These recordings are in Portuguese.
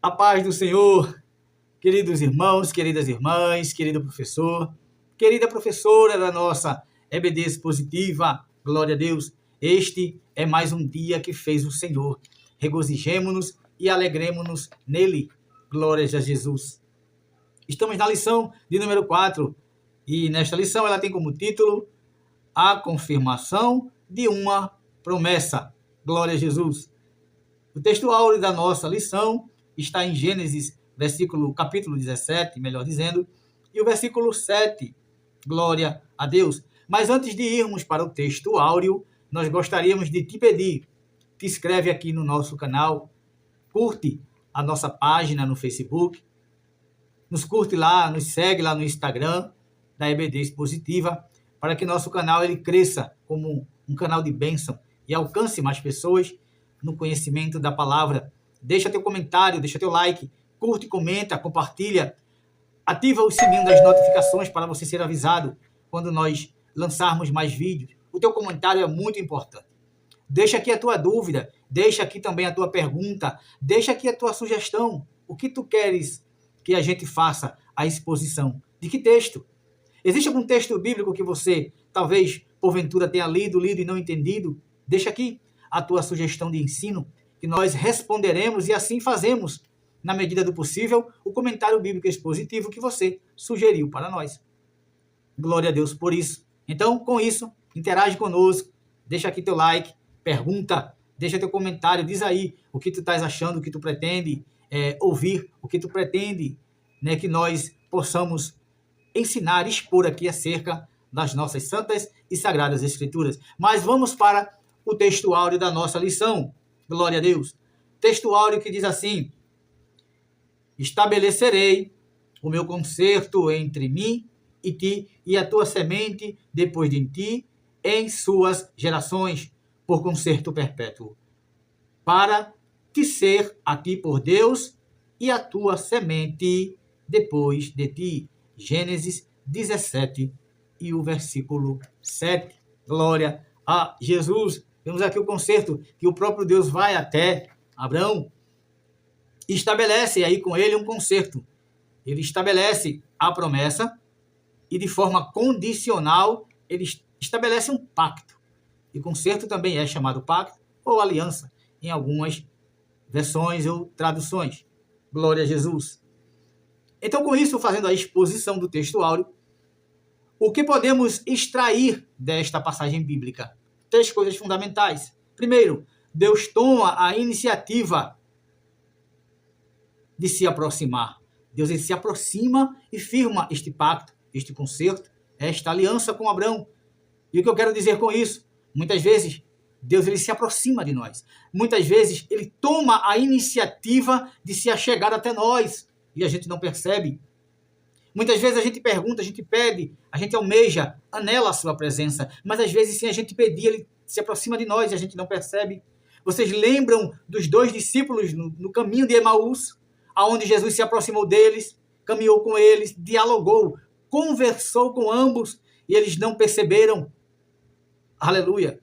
A paz do Senhor, queridos irmãos, queridas irmãs, querido professor, querida professora da nossa EBD Expositiva, glória a Deus. Este é mais um dia que fez o Senhor. Regozijemo-nos e alegremo-nos nele. Glórias a Jesus. Estamos na lição de número 4 e nesta lição ela tem como título A Confirmação de uma Promessa. Glória a Jesus. O texto áureo da nossa lição está em Gênesis, capítulo 17, melhor dizendo, e o versículo 7. Glória a Deus. Mas antes de irmos para o texto áureo, nós gostaríamos de te pedir, te inscreve aqui no nosso canal, curte a nossa página no Facebook, nos curte lá, nos segue lá no Instagram da EBD Expositiva, para que nosso canal ele cresça como um canal de bênção e alcance mais pessoas no conhecimento da palavra. Deixa teu comentário, deixa teu like, curte, comenta, compartilha, ativa o sininho das notificações para você ser avisado quando nós lançarmos mais vídeos. O teu comentário é muito importante. Deixa aqui a tua dúvida, deixa aqui também a tua pergunta, deixa aqui a tua sugestão. O que tu queres que a gente faça a exposição? De que texto? Existe algum texto bíblico que você, talvez, porventura, tenha lido e não entendido? Deixa aqui a tua sugestão de ensino, que nós responderemos e assim fazemos, na medida do possível, o comentário bíblico expositivo que você sugeriu para nós. Glória a Deus por isso. Então, com isso, interage conosco, deixa aqui teu like, pergunta, deixa teu comentário, diz aí o que tu estás achando, o que tu pretende ouvir, o que tu pretende que nós possamos ensinar, expor aqui acerca das nossas santas e sagradas escrituras. Mas vamos para o texto áureo da nossa lição. Glória a Deus. Texto áureo que diz assim: estabelecerei o meu concerto entre mim e ti e a tua semente depois de ti em suas gerações, por concerto perpétuo, para te ser a ti por Deus e a tua semente depois de ti. Gênesis 17 e o versículo 7. Glória a Jesus. Temos aqui o concerto que o próprio Deus vai até Abraão e estabelece aí com ele um concerto. Ele estabelece a promessa e de forma condicional ele estabelece um pacto. E concerto também é chamado pacto ou aliança em algumas versões ou traduções. Glória a Jesus. Então, com isso, fazendo a exposição do texto áureo, o que podemos extrair desta passagem bíblica? 3 coisas fundamentais. Primeiro, Deus toma a iniciativa de se aproximar. Deus ele se aproxima e firma este pacto, este concerto, esta aliança com Abraão. E o que eu quero dizer com isso? Muitas vezes, Deus ele se aproxima de nós. Muitas vezes, ele toma a iniciativa de se achegar até nós e a gente não percebe. Muitas vezes a gente pergunta, a gente pede, a gente almeja, anela a sua presença, mas às vezes sem a gente pedir, ele se aproxima de nós e a gente não percebe. Vocês lembram dos 2 discípulos no caminho de Emaús, aonde Jesus se aproximou deles, caminhou com eles, dialogou, conversou com ambos e eles não perceberam. Aleluia!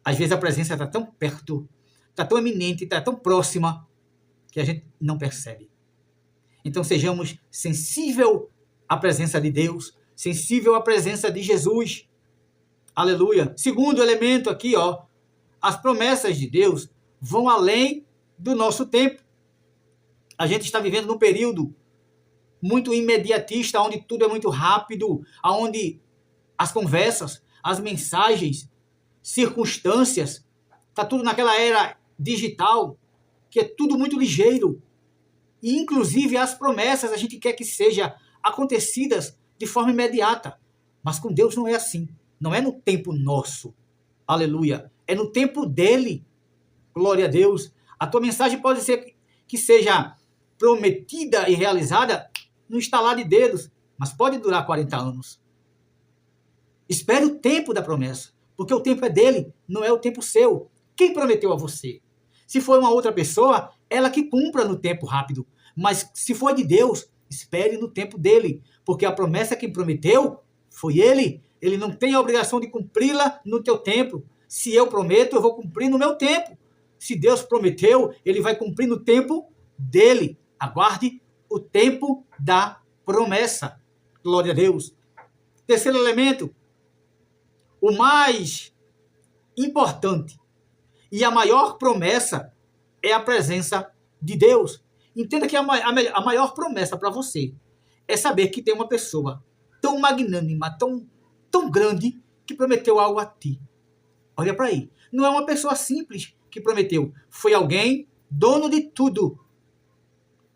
Às vezes a presença está tão perto, está tão eminente, está tão próxima, que a gente não percebe. Então sejamos sensível à presença de Deus, sensível à presença de Jesus. Aleluia. Segundo elemento aqui, as promessas de Deus vão além do nosso tempo. A gente está vivendo num período muito imediatista, onde tudo é muito rápido, onde as conversas, as mensagens, circunstâncias, está tudo naquela era digital, que é tudo muito ligeiro. E, inclusive, as promessas a gente quer que sejam acontecidas de forma imediata. Mas com Deus não é assim. Não é no tempo nosso. Aleluia. É no tempo dele. Glória a Deus. A tua mensagem pode ser que seja prometida e realizada no estalar de dedos, mas pode durar 40 anos. Espere o tempo da promessa, porque o tempo é dele, não é o tempo seu. Quem prometeu a você? Se for uma outra pessoa, ela que cumpra no tempo rápido. Mas se for de Deus, espere no tempo dele, porque a promessa que prometeu foi ele. Ele não tem a obrigação de cumpri-la no teu tempo. Se eu prometo, eu vou cumprir no meu tempo. Se Deus prometeu, ele vai cumprir no tempo dele. Aguarde o tempo da promessa. Glória a Deus. Terceiro elemento, o mais importante e a maior promessa é a presença de Deus. Entenda que a maior promessa para você é saber que tem uma pessoa tão magnânima, tão grande, que prometeu algo a ti. Olha para aí. Não é uma pessoa simples que prometeu. Foi alguém, dono de tudo,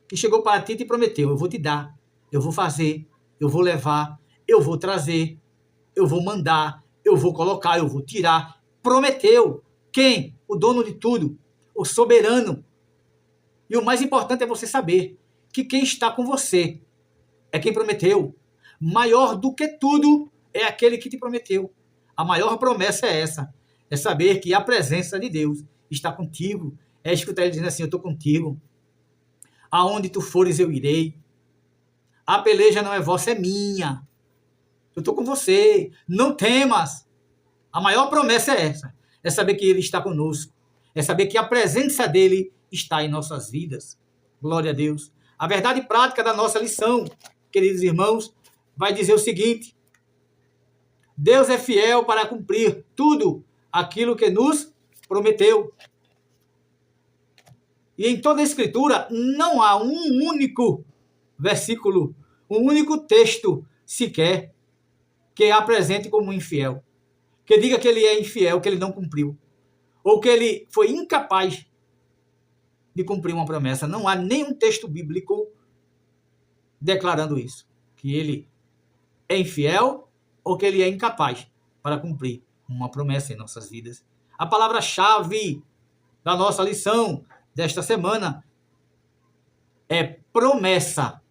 que chegou para ti e te prometeu: eu vou te dar, eu vou fazer, eu vou levar, eu vou trazer, eu vou mandar, eu vou colocar, eu vou tirar. Prometeu. Quem? O dono de tudo, o soberano. E o mais importante é você saber que quem está com você é quem prometeu. Maior do que tudo é aquele que te prometeu. A maior promessa é essa. É saber que a presença de Deus está contigo. É escutar ele dizendo assim: eu estou contigo. Aonde tu fores, eu irei. A peleja não é vossa, é minha. Eu estou com você. Não temas. A maior promessa é essa. É saber que ele está conosco. É saber que a presença dele está em nossas vidas. Glória a Deus. A verdade prática da nossa lição, queridos irmãos, vai dizer o seguinte: Deus é fiel para cumprir tudo aquilo que nos prometeu. E em toda a Escritura não há um único versículo, um único texto sequer que apresente como infiel. Que diga que ele é infiel, que ele não cumpriu. Ou que ele foi incapaz de cumprir uma promessa. Não há nenhum texto bíblico declarando isso. Que ele é infiel ou que ele é incapaz para cumprir uma promessa em nossas vidas. A palavra-chave da nossa lição desta semana é promessa.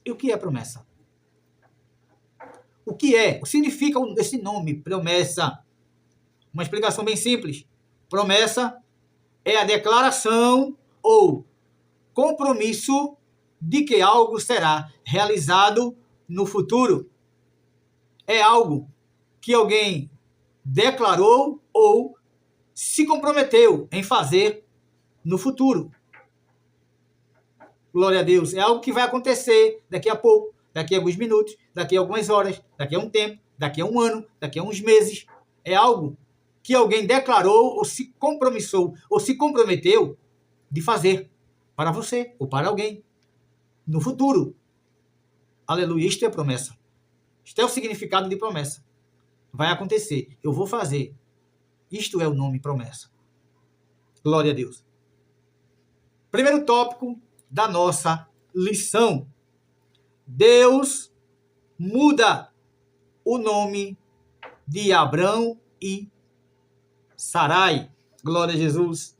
E o que é promessa? O que é? O significa desse nome, promessa? Uma explicação bem simples. Promessa é a declaração ou compromisso de que algo será realizado no futuro. É algo que alguém declarou ou se comprometeu em fazer no futuro. Glória a Deus. É algo que vai acontecer daqui a pouco, daqui a alguns minutos, daqui a algumas horas, daqui a um tempo, daqui a um ano, daqui a uns meses. É algo que alguém declarou ou se compromissou ou se comprometeu de fazer para você ou para alguém no futuro. Aleluia. Isto é promessa. Isto é o significado de promessa. Vai acontecer. Eu vou fazer. Isto é o nome promessa. Glória a Deus. Primeiro tópico da nossa lição. Deus muda o nome de Abrão e Sarai. Glória a Jesus.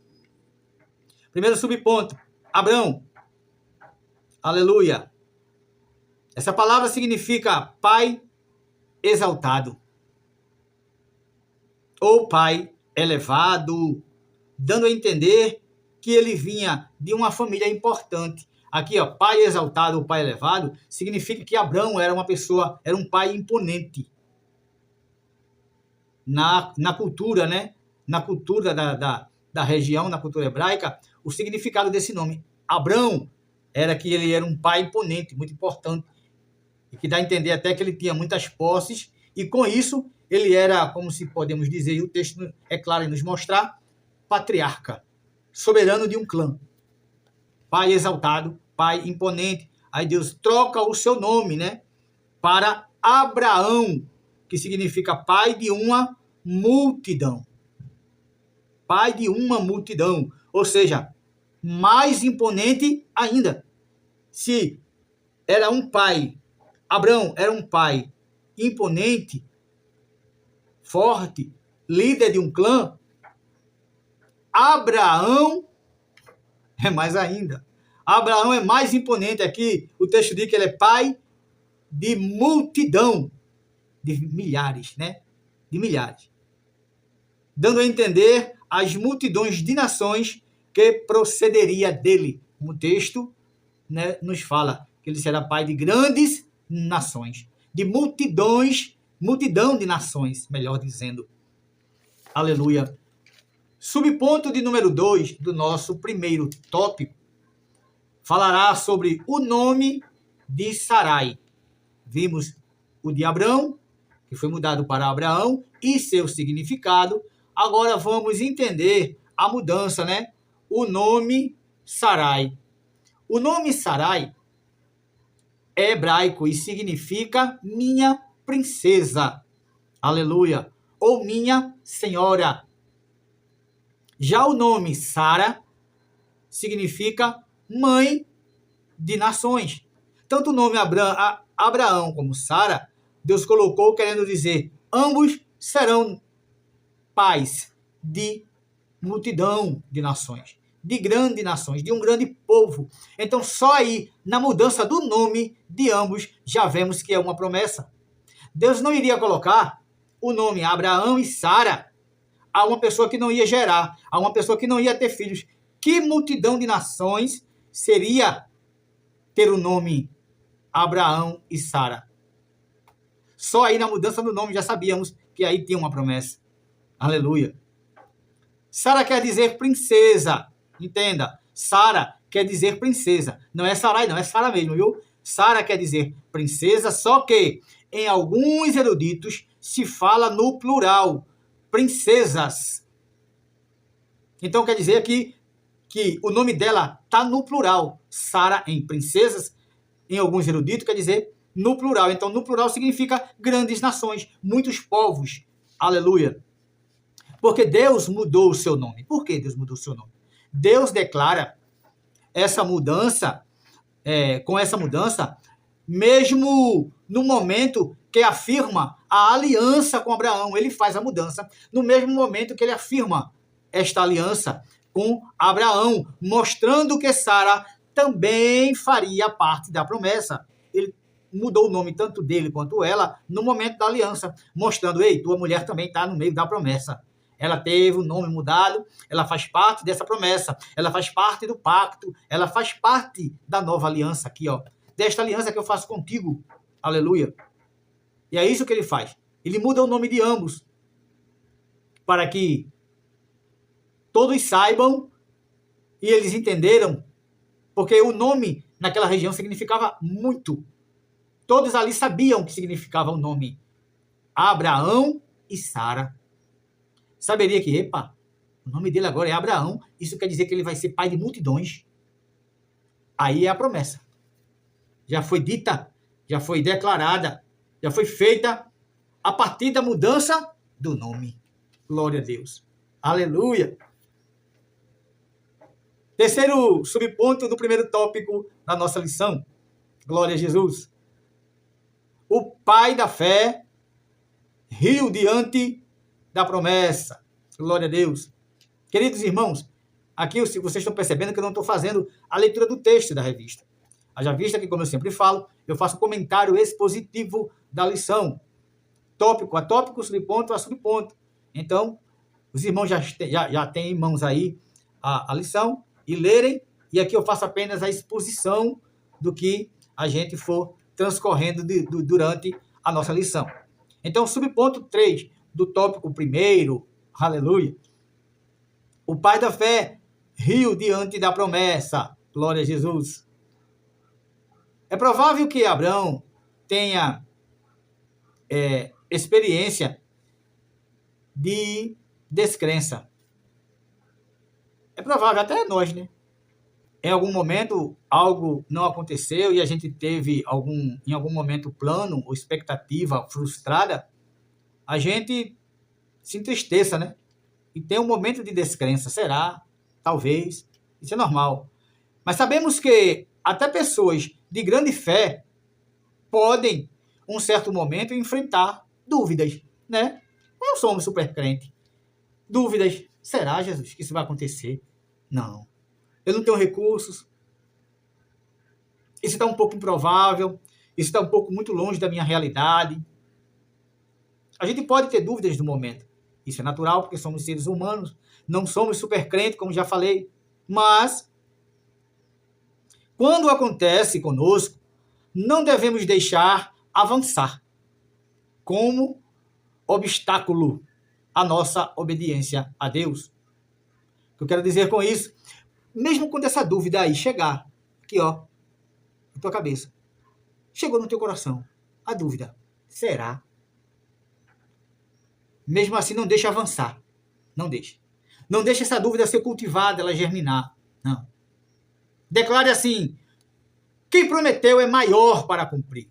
Primeiro subponto. Abrão. Aleluia. Essa palavra significa pai exaltado. Ou pai elevado, dando a entender que ele vinha de uma família importante. Aqui, ó, pai exaltado ou pai elevado, significa que Abrão era uma pessoa, era um pai imponente. Na cultura, né? Na cultura da região, na cultura hebraica, o significado desse nome, Abrão, era que ele era um pai imponente, muito importante, e que dá a entender até que ele tinha muitas posses, e com isso ele era, como se podemos dizer, e o texto é claro em nos mostrar, patriarca, soberano de um clã. Pai exaltado, pai imponente. Aí Deus troca o seu nome, né, para Abraão, que significa pai de uma multidão. Pai de uma multidão. Ou seja, mais imponente ainda. Se era um pai, Abrão era um pai imponente, forte, líder de um clã, Abraão é mais ainda. Abraão é mais imponente. Aqui o texto diz que ele é pai de multidão, de milhares, né? De milhares. Dando a entender as multidões de nações que procederia dele. O texto, né, nos fala que ele será pai de grandes nações, de multidões, multidão de nações, melhor dizendo. Aleluia. Subponto de número 2 do nosso primeiro tópico falará sobre o nome de Sarai. Vimos o de Abrão, que foi mudado para Abraão, e seu significado. Agora vamos entender a mudança, né? O nome Sarai. O nome Sarai é hebraico e significa minha princesa. Aleluia. Ou minha senhora. Já o nome Sara significa mãe de nações. Tanto o nome Abraão como Sara, Deus colocou querendo dizer, ambos serão pais de multidão de nações, de grandes nações, de um grande povo. Então, só aí, na mudança do nome de ambos, já vemos que é uma promessa. Deus não iria colocar o nome Abraão e Sara a uma pessoa que não ia gerar, a uma pessoa que não ia ter filhos. Que multidão de nações seria ter o nome Abraão e Sara? Só aí na mudança do nome já sabíamos que aí tinha uma promessa. Aleluia. Sara quer dizer princesa. Entenda. Sara quer dizer princesa. Não é Sarai, não. É Sara mesmo, viu? Sara quer dizer princesa, só que em alguns eruditos se fala no plural. Princesas. Então quer dizer aqui que o nome dela está no plural. Sara em princesas, em alguns eruditos, quer dizer no plural. Então, no plural significa grandes nações, muitos povos. Aleluia. Porque Deus mudou o seu nome. Por que Deus mudou o seu nome? Deus declara essa mudança, com essa mudança, mesmo no momento que afirma a aliança com Abraão. Ele faz a mudança no mesmo momento que ele afirma esta aliança com Abraão, mostrando que Sara também faria parte da promessa. Ele mudou o nome tanto dele quanto ela no momento da aliança, mostrando, ei, tua mulher também está no meio da promessa. Ela teve o nome mudado, ela faz parte dessa promessa, ela faz parte do pacto, ela faz parte da nova aliança aqui, ó. Desta aliança que eu faço contigo. Aleluia. E é isso que ele faz. Ele muda o nome de ambos, para que todos saibam e eles entenderam, porque o nome naquela região significava muito. Todos ali sabiam o que significava o nome Abraão e Sara. Saberia que, epa, o nome dele agora é Abraão, isso quer dizer que ele vai ser pai de multidões. Aí é a promessa. Já foi dita, já foi declarada, já foi feita a partir da mudança do nome. Glória a Deus. Aleluia. Terceiro subponto do primeiro tópico da nossa lição. Glória a Jesus. O pai da fé riu diante da promessa. Glória a Deus. Queridos irmãos, aqui vocês estão percebendo que eu não estou fazendo a leitura do texto da revista. Haja vista que, como eu sempre falo, eu faço comentário expositivo da lição. Tópico a tópico, subponto a subponto. Então, os irmãos já têm em mãos aí a lição e lerem, e aqui eu faço apenas a exposição do que a gente for transcorrendo durante a nossa lição. Então, subponto 3 do tópico 1, aleluia. O pai da fé riu diante da promessa. Glória a Jesus. É provável que Abraão tenha experiência de descrença. É provável, até nós, né? Em algum momento, algo não aconteceu e a gente teve, em algum momento, plano ou expectativa frustrada, a gente se entristeça, né? E tem um momento de descrença. Será? Talvez. Isso é normal. Mas sabemos que até pessoas de grande fé podem, um certo momento, enfrentar dúvidas, né? Não somos super crente. Dúvidas. Será, Jesus, que isso vai acontecer? Não. Eu não tenho recursos. Isso está um pouco improvável. Isso está um pouco muito longe da minha realidade. A gente pode ter dúvidas no momento. Isso é natural, porque somos seres humanos. Não somos super crentes, como já falei. Mas, quando acontece conosco, não devemos deixar avançar como obstáculo à nossa obediência a Deus. O que eu quero dizer com isso? Mesmo quando essa dúvida aí chegar, Aqui, ó, na tua cabeça. Chegou no teu coração a dúvida. Será? Mesmo assim, não deixe avançar. Não deixe. Não deixe essa dúvida ser cultivada, ela germinar. Não. Declare assim: quem prometeu é maior para cumprir.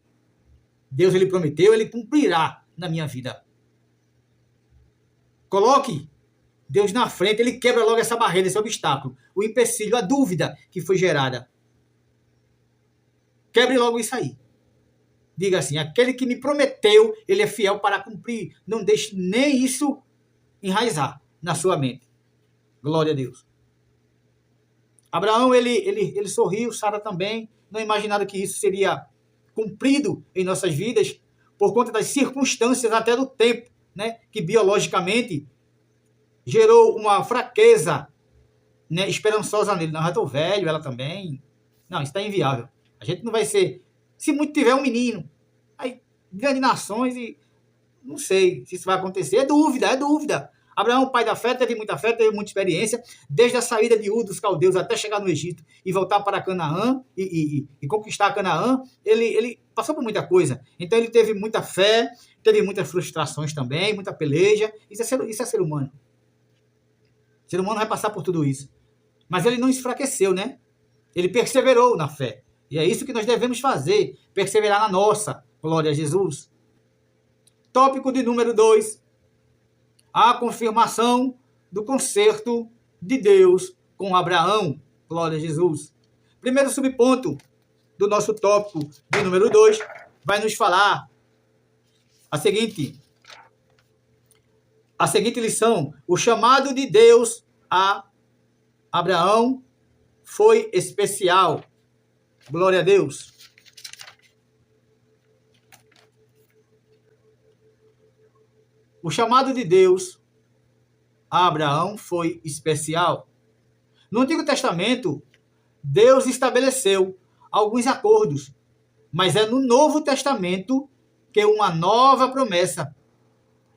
Deus, ele prometeu, ele cumprirá na minha vida. Coloque Deus na frente, ele quebra logo essa barreira, esse obstáculo, o empecilho, a dúvida que foi gerada. Quebre logo isso aí. Diga assim: aquele que me prometeu, ele é fiel para cumprir. Não deixe nem isso enraizar na sua mente. Glória a Deus. Abraão, ele sorriu, Sara também. Não imaginaram que isso seria cumprido em nossas vidas por conta das circunstâncias, até do tempo, né, que biologicamente gerou uma fraqueza, né, esperançosa nele. Não, já estou velho, ela também. Não, isso está inviável. A gente não vai ser... Se muito tiver um menino, aí grandes nações e... Não sei se isso vai acontecer. É dúvida, é dúvida. Abraão, pai da fé, teve muita fé, teve muita experiência, desde a saída de Ur dos caldeus até chegar no Egito e voltar para Canaã e conquistar Canaã, ele passou por muita coisa. Então ele teve muita fé, teve muitas frustrações também, muita peleja. Isso é ser humano. O ser humano vai passar por tudo isso. Mas ele não enfraqueceu, né? Ele perseverou na fé. E é isso que nós devemos fazer, perseverar na nossa. Glória a Jesus. Tópico de número 2. A confirmação do concerto de Deus com Abraão. Glória a Jesus. Primeiro subponto do nosso tópico de número 2 vai nos falar a seguinte lição. O chamado de Deus a Abraão foi especial. Glória a Deus. O chamado de Deus a Abraão foi especial. No Antigo Testamento, Deus estabeleceu alguns acordos, mas é no Novo Testamento que uma nova promessa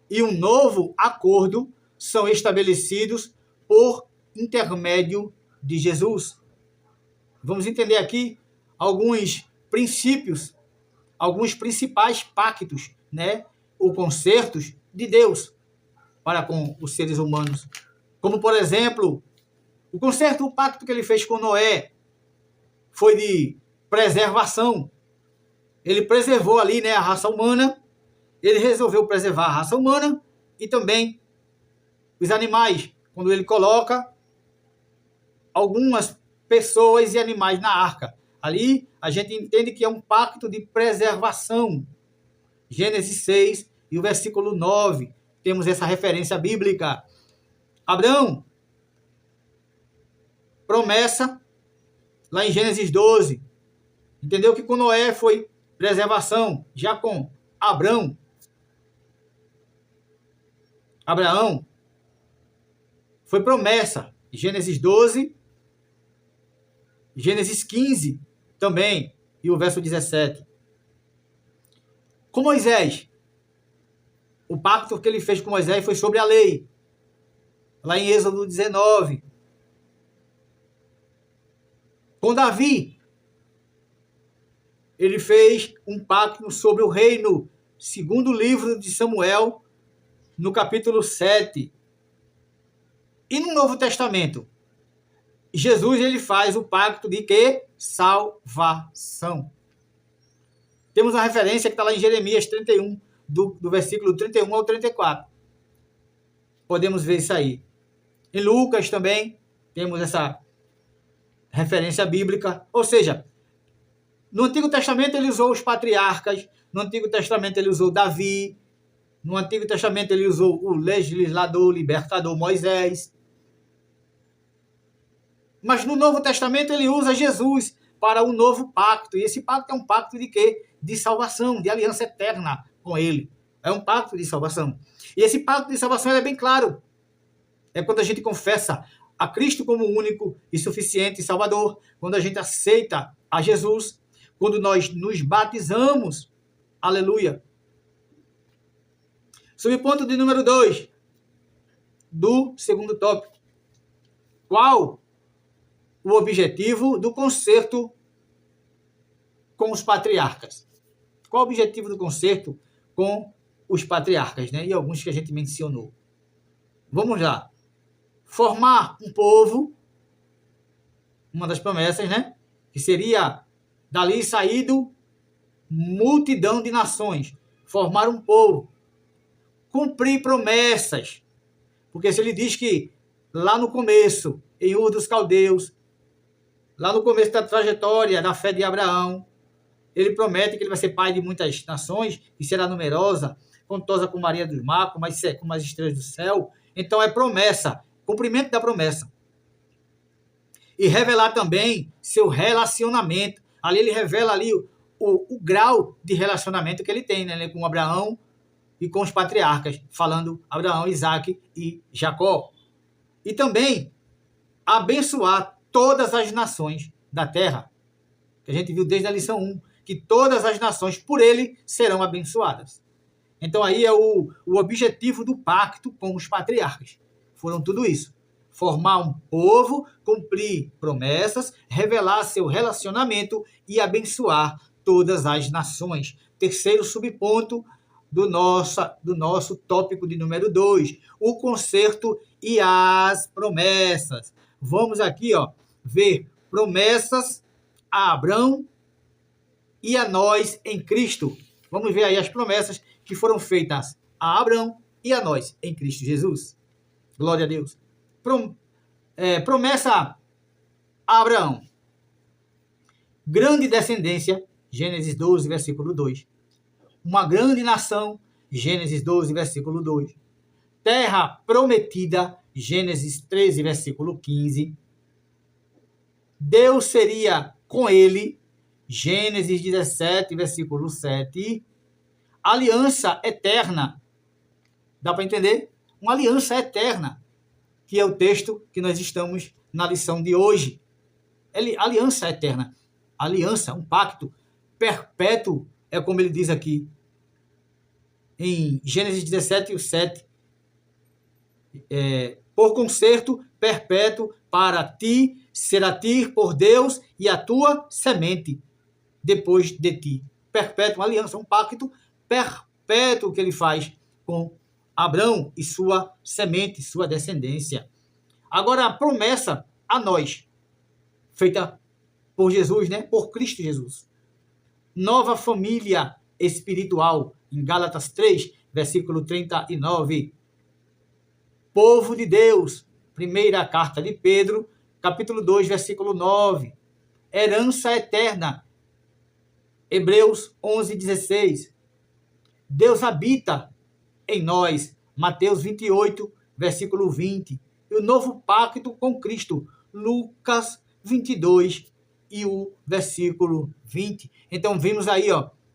e um novo acordo são estabelecidos por intermédio de Jesus. Vamos entender aqui alguns princípios, alguns principais pactos, né, ou concertos de Deus para com os seres humanos. Como, por exemplo, o concerto, o pacto que ele fez com Noé foi de preservação. Ele preservou ali, né, a raça humana, ele resolveu preservar a raça humana e também os animais, quando ele coloca algumas pessoas e animais na arca. Ali a gente entende que é um pacto de preservação. Gênesis 6 e o versículo 9, temos essa referência bíblica. Abraão, promessa, lá em Gênesis 12. Entendeu que com Noé foi preservação, já com Abraão foi promessa. Gênesis 12, Gênesis 15 também, e o verso 17. Com Moisés, o pacto que ele fez com Moisés foi sobre a lei, lá em Êxodo 19. Com Davi, ele fez um pacto sobre o reino, segundo o livro de Samuel, no capítulo 7. E no Novo Testamento, Jesus, ele faz o pacto de quê? Salvação. Temos uma referência que está lá em Jeremias 31, do versículo 31 ao 34. Podemos ver isso aí. Em Lucas também temos essa referência bíblica. Ou seja, no Antigo Testamento ele usou os patriarcas, no Antigo Testamento ele usou Davi, no Antigo Testamento ele usou o legislador, libertador Moisés. Mas no Novo Testamento ele usa Jesus para o novo pacto. E esse pacto é um pacto de quê? De salvação, de aliança eterna com ele. É um pacto de salvação. E esse pacto de salvação é bem claro. É quando a gente confessa a Cristo como único e suficiente Salvador, quando a gente aceita a Jesus, quando nós nos batizamos. Aleluia. Subponto de número 2 do segundo tópico. Qual o objetivo do concerto com os patriarcas. Qual o objetivo do concerto com os patriarcas, né? E alguns que a gente mencionou. Vamos lá. Formar um povo, uma das promessas, né? Que seria dali saído multidão de nações. Formar um povo. Cumprir promessas. Porque se ele diz que lá no começo, em Ur dos Caldeus, lá no começo da trajetória da fé de Abraão, ele promete que ele vai ser pai de muitas nações, e será numerosa, contosa como Maria dos Mar, como as estrelas do céu. Então é promessa, cumprimento da promessa. E revelar também seu relacionamento. Ali ele revela ali o grau de relacionamento que ele tem, né, com Abraão e com os patriarcas, falando Abraão, Isaque e Jacó. E também abençoar todas as nações da terra. Que a gente viu desde a lição 1, que todas as nações por ele serão abençoadas. Então aí é o objetivo do pacto com os patriarcas. Foram tudo isso. Formar um povo, cumprir promessas, revelar seu relacionamento e abençoar todas as nações. Terceiro subponto do nosso tópico de número 2, o concerto e as promessas. Vamos aqui, ver promessas a Abraão e a nós em Cristo. Vamos ver aí as promessas que foram feitas a Abraão e a nós em Cristo Jesus. Glória a Deus. Promessa a Abraão. Grande descendência, Gênesis 12, versículo 2. Uma grande nação, Gênesis 12, versículo 2. Terra prometida, Gênesis 13, versículo 15. Deus seria com ele, Gênesis 17, versículo 7. Aliança eterna. Dá para entender? Uma aliança eterna, que é o texto que nós estamos na lição de hoje. Aliança eterna. Aliança, um pacto perpétuo, é como ele diz aqui, em Gênesis 17, 7. Por concerto perpétuo para ti, será ti por Deus e a tua semente depois de ti. Perpétuo, uma aliança, um pacto perpétuo que ele faz com Abraão e sua semente, sua descendência. Agora, a promessa a nós, feita por Jesus, né? Por Cristo Jesus. Nova família espiritual, em Gálatas 3, versículo 39. Povo de Deus, primeira carta de Pedro, capítulo 2, versículo 9. Herança eterna, Hebreus 11, 16. Deus habita em nós, Mateus 28, versículo 20. E o novo pacto com Cristo, Lucas 22 e o versículo 20. Então vimos aí,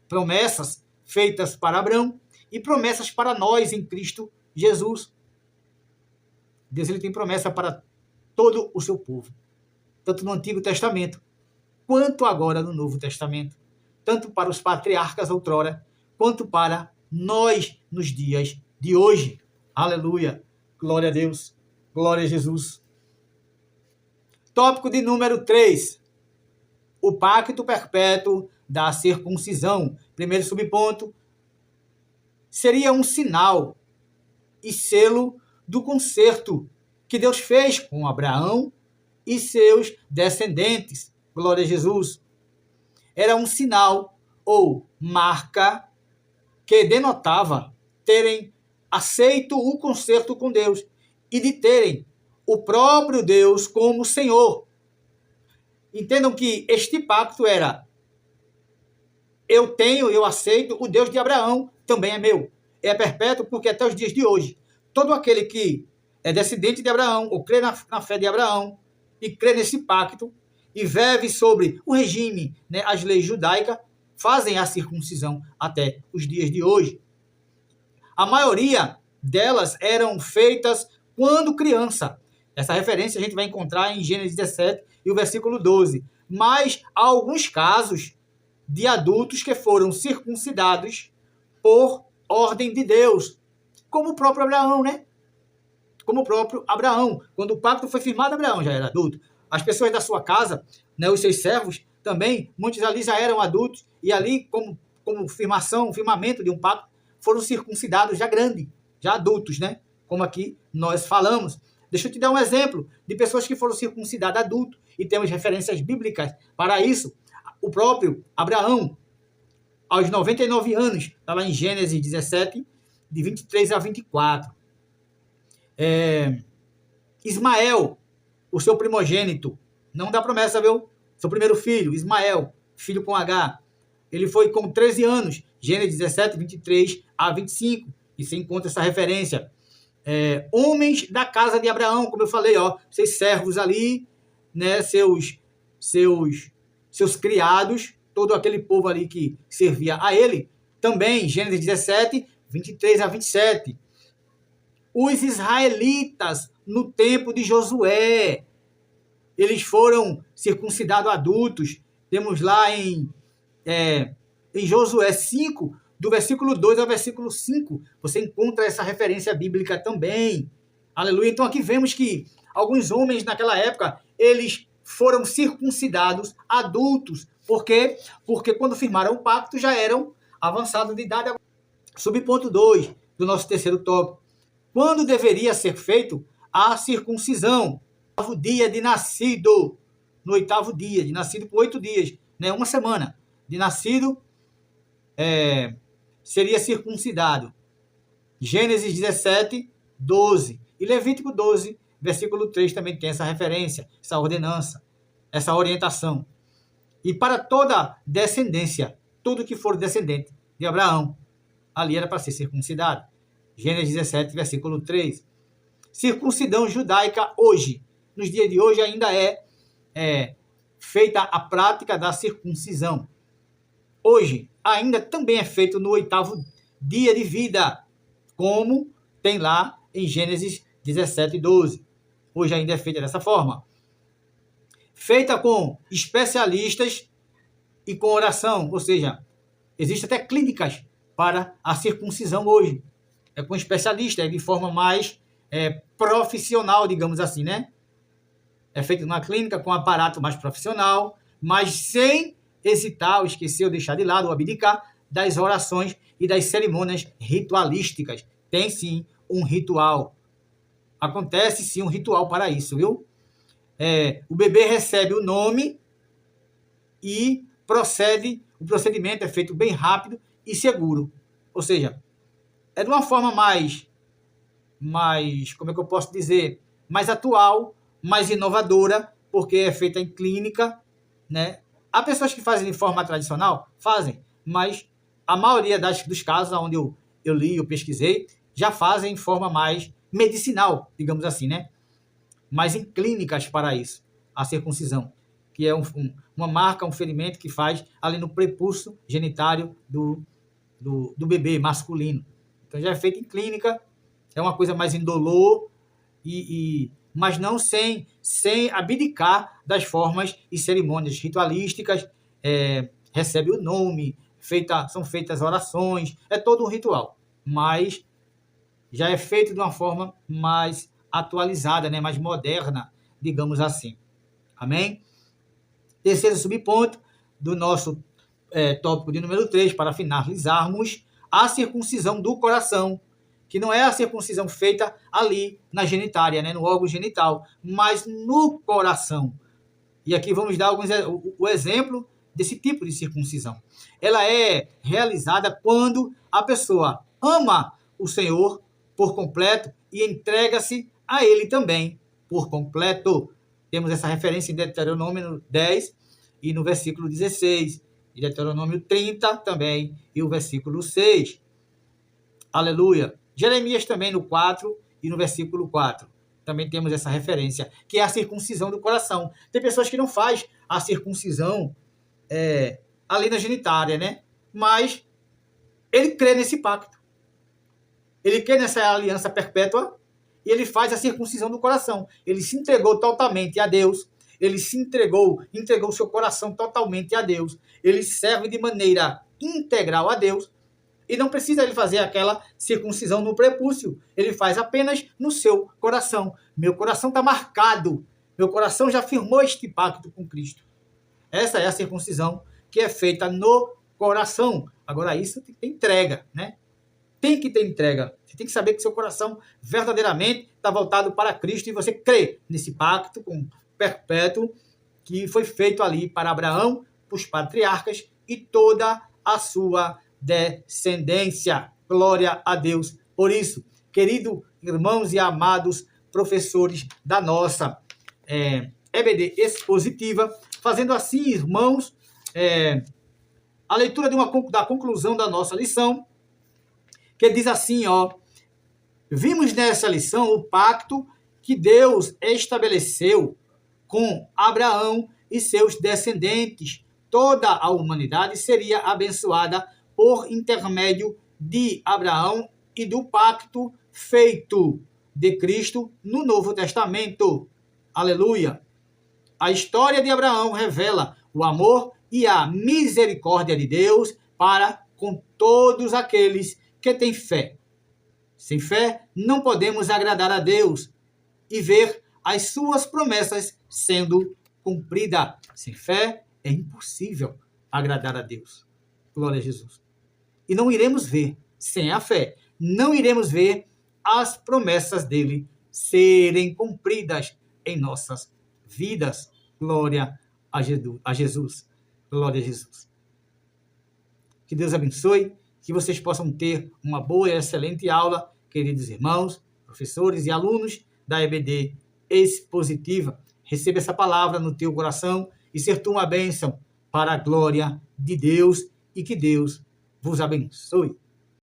promessas feitas para Abraão e promessas para nós em Cristo Jesus. Deus ele tem promessa para todo o seu povo, tanto no Antigo Testamento, quanto agora no Novo Testamento, tanto para os patriarcas outrora, quanto para nós nos dias de hoje. Aleluia! Glória a Deus! Glória a Jesus! Tópico de número 3. O pacto perpétuo da circuncisão. Primeiro subponto. Seria um sinal e selo do concerto que Deus fez com Abraão e seus descendentes. Glória a Jesus. Era um sinal ou marca que denotava terem aceito o concerto com Deus e de terem o próprio Deus como Senhor. Entendam que este pacto era: eu aceito, o Deus de Abraão também é meu. É perpétuo porque até os dias de hoje, todo aquele que é descendente de Abraão, ou crê na fé de Abraão, e crê nesse pacto, e vive sobre o regime, né, as leis judaicas, fazem a circuncisão até os dias de hoje. A maioria delas eram feitas quando criança. Essa referência a gente vai encontrar em Gênesis 17 e o versículo 12. Mas há alguns casos de adultos que foram circuncidados por ordem de Deus, como o próprio Abraão, né? Como o próprio Abraão. Quando o pacto foi firmado, Abraão já era adulto. As pessoas da sua casa, né, os seus servos, também, muitos ali já eram adultos, e ali, como firmamento de um pacto, foram circuncidados já grandes, já adultos, né? Como aqui nós falamos. Deixa eu te dar um exemplo de pessoas que foram circuncidadas adultos, e temos referências bíblicas para isso. O próprio Abraão, aos 99 anos, está lá em Gênesis 17, de 23 a 24. Ismael, o seu primogênito, não dá promessa, viu? Seu primeiro filho, Ismael, filho com H, ele foi com 13 anos, Gênesis 17, 23 a 25, e você encontra essa referência. Homens da casa de Abraão, como eu falei, seus servos ali, né, seus criados, todo aquele povo ali que servia a ele, também, Gênesis 17, 23 a 27. Os israelitas, no tempo de Josué, eles foram circuncidados adultos. Temos lá em Josué 5, do versículo 2 ao versículo 5, você encontra essa referência bíblica também. Aleluia. Então aqui vemos que alguns homens naquela época, eles foram circuncidados adultos. Por quê? Porque quando firmaram o pacto já eram avançados de idade. Subponto 2 do nosso terceiro tópico. Quando deveria ser feito a circuncisão? No oitavo dia de nascido. No oitavo dia, de nascido por 8 dias, né? Uma semana de nascido, seria circuncidado. Gênesis 17, 12. E Levítico 12, versículo 3 também tem essa referência, essa ordenança, essa orientação. E para toda descendência, tudo que for descendente de Abraão, ali era para ser circuncidado. Gênesis 17, versículo 3. Circuncidão judaica hoje, nos dias de hoje ainda é feita a prática da circuncisão. Hoje ainda também é feito no 8º dia de vida, como tem lá em Gênesis 17, 12. Hoje ainda é feita dessa forma. Feita com especialistas e com oração, ou seja, existem até clínicas para a circuncisão hoje. É com especialistas, de forma mais profissional, digamos assim, né? É feito numa clínica com um aparato mais profissional, mas sem hesitar ou esquecer ou deixar de lado ou abdicar das orações e das cerimônias ritualísticas. Tem sim um ritual. Acontece sim um ritual para isso, viu? O bebê recebe o nome e o procedimento é feito bem rápido e seguro. Ou seja, é de uma forma mais, como é que eu posso dizer, mais atual, mais inovadora, porque é feita em clínica, né? Há pessoas que fazem de forma tradicional, fazem, mas a maioria dos casos onde eu li, eu pesquisei, já fazem em forma mais medicinal, digamos assim, né? Mas em clínicas para isso, a circuncisão, que é uma marca, um ferimento que faz ali no prepúcio genitário do bebê masculino. Então já é feito em clínica, é uma coisa mais indolor, mas não sem abdicar das formas e cerimônias ritualísticas. Recebe o nome, são feitas orações, é todo um ritual, mas já é feito de uma forma mais atualizada, né, mais moderna, digamos assim. Amém? Terceiro subponto do nosso tópico de número 3, para finalizarmos, a circuncisão do coração, que não é a circuncisão feita ali na genitária, né, no órgão genital, mas no coração. E aqui vamos dar o exemplo desse tipo de circuncisão. Ela é realizada quando a pessoa ama o Senhor por completo e entrega-se a Ele também por completo. Temos essa referência em Deuteronômio 10 e no versículo 16, e Deuteronômio 30 também, e o versículo 6. Aleluia. Jeremias também no 4 e no versículo 4. Também temos essa referência, que é a circuncisão do coração. Tem pessoas que não fazem a circuncisão ali na genitária, né? Mas ele crê nesse pacto. Ele crê nessa aliança perpétua e ele faz a circuncisão do coração. Ele se entregou totalmente a Deus. Ele se entregou seu coração totalmente a Deus. Ele serve de maneira integral a Deus. E não precisa ele fazer aquela circuncisão no prepúcio. Ele faz apenas no seu coração. Meu coração está marcado. Meu coração já firmou este pacto com Cristo. Essa é a circuncisão que é feita no coração. Agora, isso tem que ter entrega, né? Tem que ter entrega. Você tem que saber que seu coração verdadeiramente está voltado para Cristo e você crê nesse pacto com perpétuo que foi feito ali para Abraão, para os patriarcas e toda a sua descendência. Glória a Deus por isso. Queridos irmãos e amados professores da nossa EBD Expositiva, fazendo assim, irmãos, a leitura da conclusão da nossa lição, que diz assim, ó: vimos nessa lição o pacto que Deus estabeleceu com Abraão e seus descendentes. Toda a humanidade seria abençoada por intermédio de Abraão e do pacto feito de Cristo no Novo Testamento. Aleluia! A história de Abraão revela o amor e a misericórdia de Deus para com todos aqueles que têm fé. Sem fé, não podemos agradar a Deus e ver as suas promessas sendo cumpridas. Sem fé, é impossível agradar a Deus. Glória a Jesus. E não iremos ver, sem a fé, não iremos ver as promessas dele serem cumpridas em nossas vidas. Glória a Jesus. Glória a Jesus. Que Deus abençoe, que vocês possam ter uma boa e excelente aula, queridos irmãos, professores e alunos da EBD Expositiva. Receba essa palavra no teu coração e ser tu uma bênção para a glória de Deus e que Deus vos abençoe.